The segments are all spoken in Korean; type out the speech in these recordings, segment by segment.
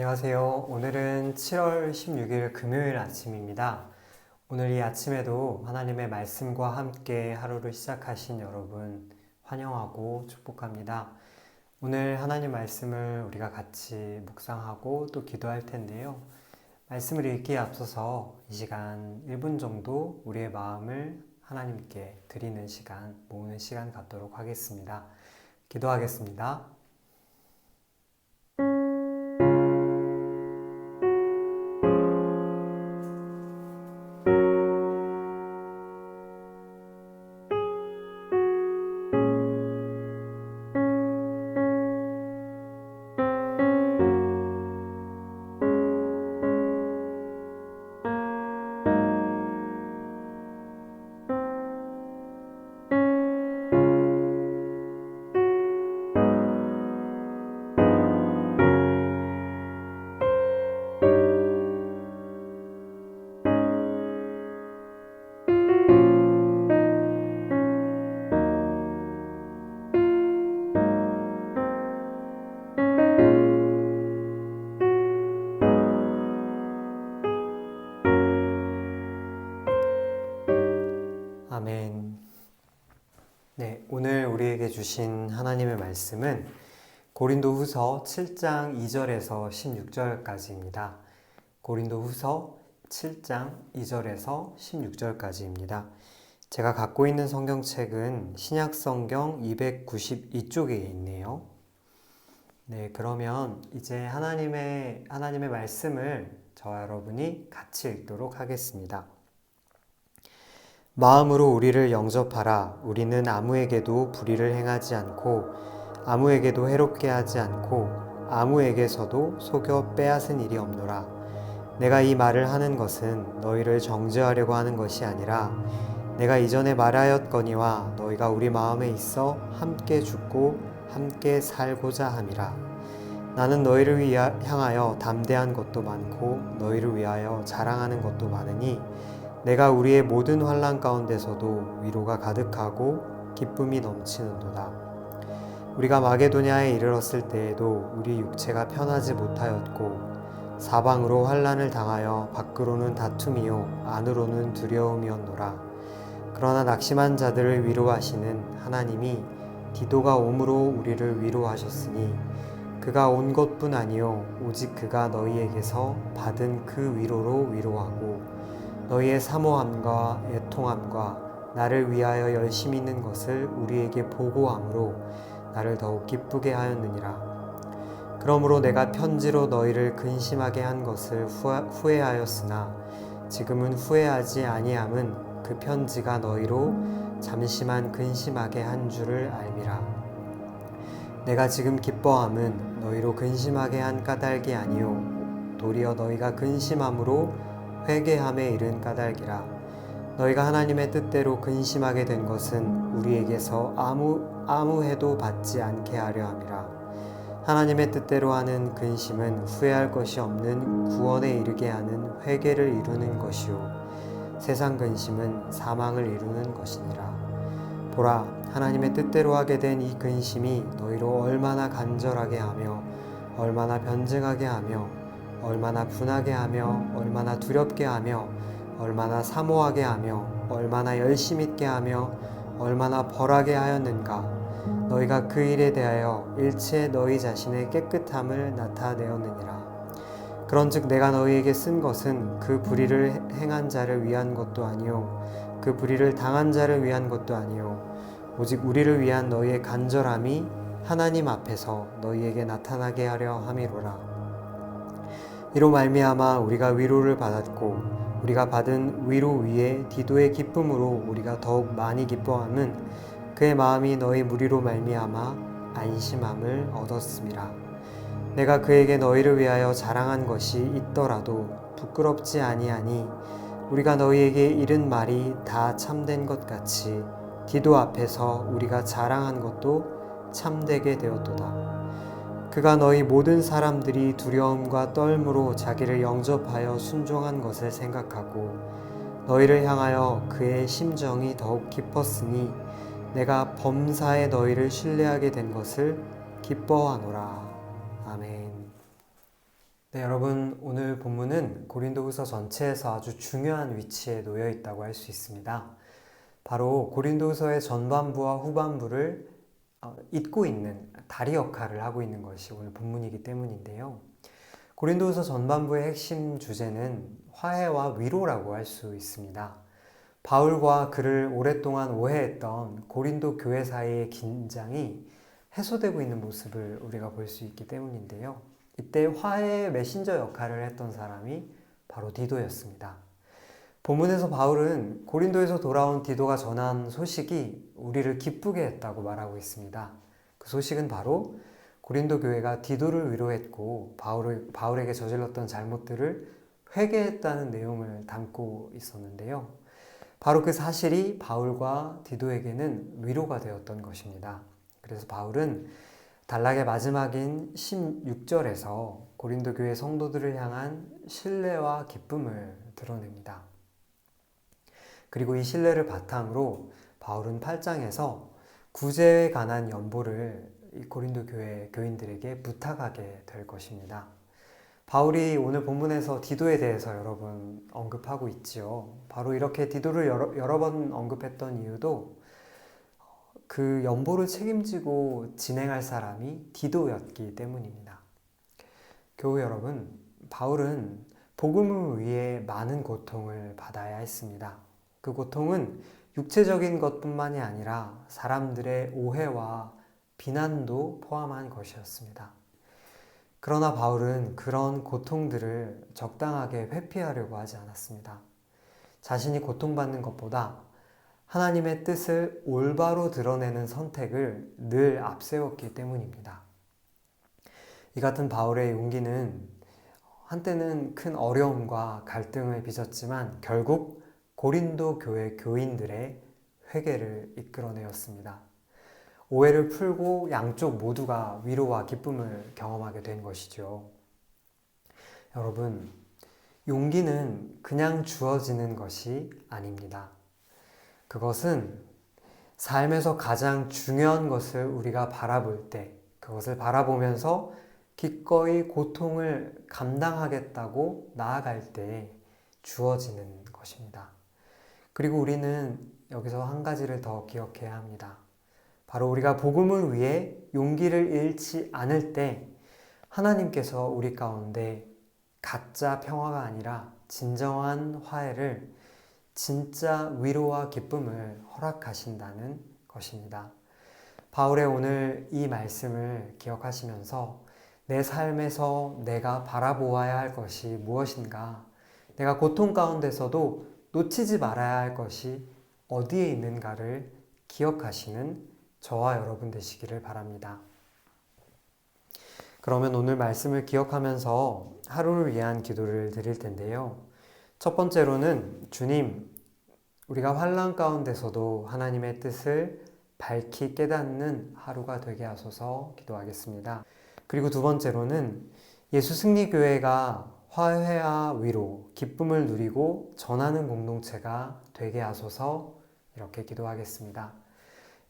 안녕하세요. 오늘은 7월 16일 금요일 아침입니다. 오늘 이 아침에도 하나님의 말씀과 함께 하루를 시작하신 여러분 환영하고 축복합니다. 오늘 하나님 말씀을 우리가 같이 묵상하고 또 기도할 텐데요. 말씀을 읽기에 앞서서 이 시간 1분 정도 우리의 마음을 하나님께 드리는 시간, 모으는 시간 갖도록 하겠습니다. 기도하겠습니다. 아멘. 네, 오늘 우리에게 주신 하나님의 말씀은 고린도후서 7장 2절에서 16절까지입니다. 고린도후서 7장 2절에서 16절까지입니다. 제가 갖고 있는 성경책은 신약성경 292쪽에 있네요. 네, 그러면 이제 하나님의 말씀을 저와 여러분이 같이 읽도록 하겠습니다. 마음으로 우리를 영접하라. 우리는 아무에게도 불의를 행하지 않고 아무에게도 해롭게 하지 않고 아무에게서도 속여 빼앗은 일이 없노라. 내가 이 말을 하는 것은 너희를 정죄하려고 하는 것이 아니라 내가 이전에 말하였거니와 너희가 우리 마음에 있어 함께 죽고 함께 살고자 함이라. 나는 너희를 향하여 담대한 것도 많고 너희를 위하여 자랑하는 것도 많으니 내가 우리의 모든 환난 가운데서도 위로가 가득하고 기쁨이 넘치는도다. 우리가 마게도냐에 이르렀을 때에도 우리 육체가 편하지 못하였고 사방으로 환난을 당하여 밖으로는 다툼이요 안으로는 두려움이었노라. 그러나 낙심한 자들을 위로하시는 하나님이 디도가 옴으로 우리를 위로하셨으니 그가 온 것뿐 아니요 오직 그가 너희에게서 받은 그 위로로 위로하고 너희의 사모함과 애통함과 나를 위하여 열심히 있는 것을 우리에게 보고함으로 나를 더욱 기쁘게 하였느니라. 그러므로 내가 편지로 너희를 근심하게 한 것을 후회하였으나 지금은 후회하지 아니함은 그 편지가 너희로 잠시만 근심하게 한 줄을 알미라. 내가 지금 기뻐함은 너희로 근심하게 한 까닭이 아니요 도리어 너희가 근심함으로 회개함에 이른 까닭이라. 너희가 하나님의 뜻대로 근심하게 된 것은 우리에게서 아무 해도 받지 않게 하려 함이라. 하나님의 뜻대로 하는 근심은 후회할 것이 없는 구원에 이르게 하는 회개를 이루는 것이요 세상 근심은 사망을 이루는 것이니라. 보라, 하나님의 뜻대로 하게 된 이 근심이 너희로 얼마나 간절하게 하며 얼마나 변증하게 하며 얼마나 분하게 하며 얼마나 두렵게 하며 얼마나 사모하게 하며 얼마나 열심 있게 하며 얼마나 벌하게 하였는가. 너희가 그 일에 대하여 일체 너희 자신의 깨끗함을 나타내었느니라. 그런즉 내가 너희에게 쓴 것은 그 불의를 행한 자를 위한 것도 아니요 그 불의를 당한 자를 위한 것도 아니요 오직 우리를 위한 너희의 간절함이 하나님 앞에서 너희에게 나타나게 하려 함이로라. 이로 말미암아 우리가 위로를 받았고 우리가 받은 위로 위에 디도의 기쁨으로 우리가 더욱 많이 기뻐함은 그의 마음이 너희 무리로 말미암아 안심함을 얻었음이라. 내가 그에게 너희를 위하여 자랑한 것이 있더라도 부끄럽지 아니하니 우리가 너희에게 이른 말이 다 참된 것 같이 디도 앞에서 우리가 자랑한 것도 참되게 되었도다. 그가 너희 모든 사람들이 두려움과 떨므로 자기를 영접하여 순종한 것을 생각하고 너희를 향하여 그의 심정이 더욱 깊었으니 내가 범사에 너희를 신뢰하게 된 것을 기뻐하노라. 아멘. 네, 여러분, 오늘 본문은 고린도후서 전체에서 아주 중요한 위치에 놓여 있다고 할 수 있습니다. 바로 고린도후서의 전반부와 후반부를 잇고 있는 다리 역할을 하고 있는 것이 오늘 본문이기 때문인데요. 고린도후서 전반부의 핵심 주제는 화해와 위로라고 할 수 있습니다. 바울과 그를 오랫동안 오해했던 고린도 교회 사이의 긴장이 해소되고 있는 모습을 우리가 볼 수 있기 때문인데요. 이때 화해의 메신저 역할을 했던 사람이 바로 디도였습니다. 본문에서 바울은 고린도에서 돌아온 디도가 전한 소식이 우리를 기쁘게 했다고 말하고 있습니다. 그 소식은 바로 고린도 교회가 디도를 위로했고 바울에게 저질렀던 잘못들을 회개했다는 내용을 담고 있었는데요. 바로 그 사실이 바울과 디도에게는 위로가 되었던 것입니다. 그래서 바울은 단락의 마지막인 16절에서 고린도 교회 성도들을 향한 신뢰와 기쁨을 드러냅니다. 그리고 이 신뢰를 바탕으로 바울은 8장에서 구제에 관한 연보를 이 고린도 교회 교인들에게 부탁하게 될 것입니다. 바울이 오늘 본문에서 디도에 대해서 여러 번 언급하고 있지요. 바로 이렇게 디도를 여러 번 언급했던 이유도 그 연보를 책임지고 진행할 사람이 디도였기 때문입니다. 교우 여러분, 바울은 복음을 위해 많은 고통을 받아야 했습니다. 그 고통은 육체적인 것뿐만이 아니라 사람들의 오해와 비난도 포함한 것이었습니다. 그러나 바울은 그런 고통들을 적당하게 회피하려고 하지 않았습니다. 자신이 고통받는 것보다 하나님의 뜻을 올바로 드러내는 선택을 늘 앞세웠기 때문입니다. 이 같은 바울의 용기는 한때는 큰 어려움과 갈등을 빚었지만 결국 고린도 교회 교인들의 회개를 이끌어내었습니다. 오해를 풀고 양쪽 모두가 위로와 기쁨을 경험하게 된 것이죠. 여러분, 용기는 그냥 주어지는 것이 아닙니다. 그것은 삶에서 가장 중요한 것을 우리가 바라볼 때, 그것을 바라보면서 기꺼이 고통을 감당하겠다고 나아갈 때 주어지는 것입니다. 그리고 우리는 여기서 한 가지를 더 기억해야 합니다. 바로 우리가 복음을 위해 용기를 잃지 않을 때 하나님께서 우리 가운데 가짜 평화가 아니라 진정한 화해를, 진짜 위로와 기쁨을 허락하신다는 것입니다. 바울의 오늘 이 말씀을 기억하시면서 내 삶에서 내가 바라보아야 할 것이 무엇인가, 내가 고통 가운데서도 놓치지 말아야 할 것이 어디에 있는가를 기억하시는 저와 여러분 되시기를 바랍니다. 그러면 오늘 말씀을 기억하면서 하루를 위한 기도를 드릴 텐데요. 첫 번째로는 주님, 우리가 환난 가운데서도 하나님의 뜻을 밝히 깨닫는 하루가 되게 하소서 기도하겠습니다. 그리고 두 번째로는 예수 승리교회가 화해와 위로, 기쁨을 누리고 전하는 공동체가 되게 하소서 이렇게 기도하겠습니다.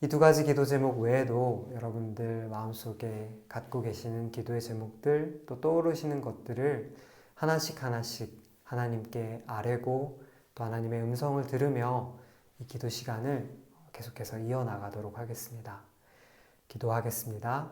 이 두 가지 기도 제목 외에도 여러분들 마음속에 갖고 계시는 기도의 제목들, 또 떠오르시는 것들을 하나씩 하나님께 아뢰고 또 하나님의 음성을 들으며 이 기도 시간을 계속해서 이어나가도록 하겠습니다. 기도하겠습니다.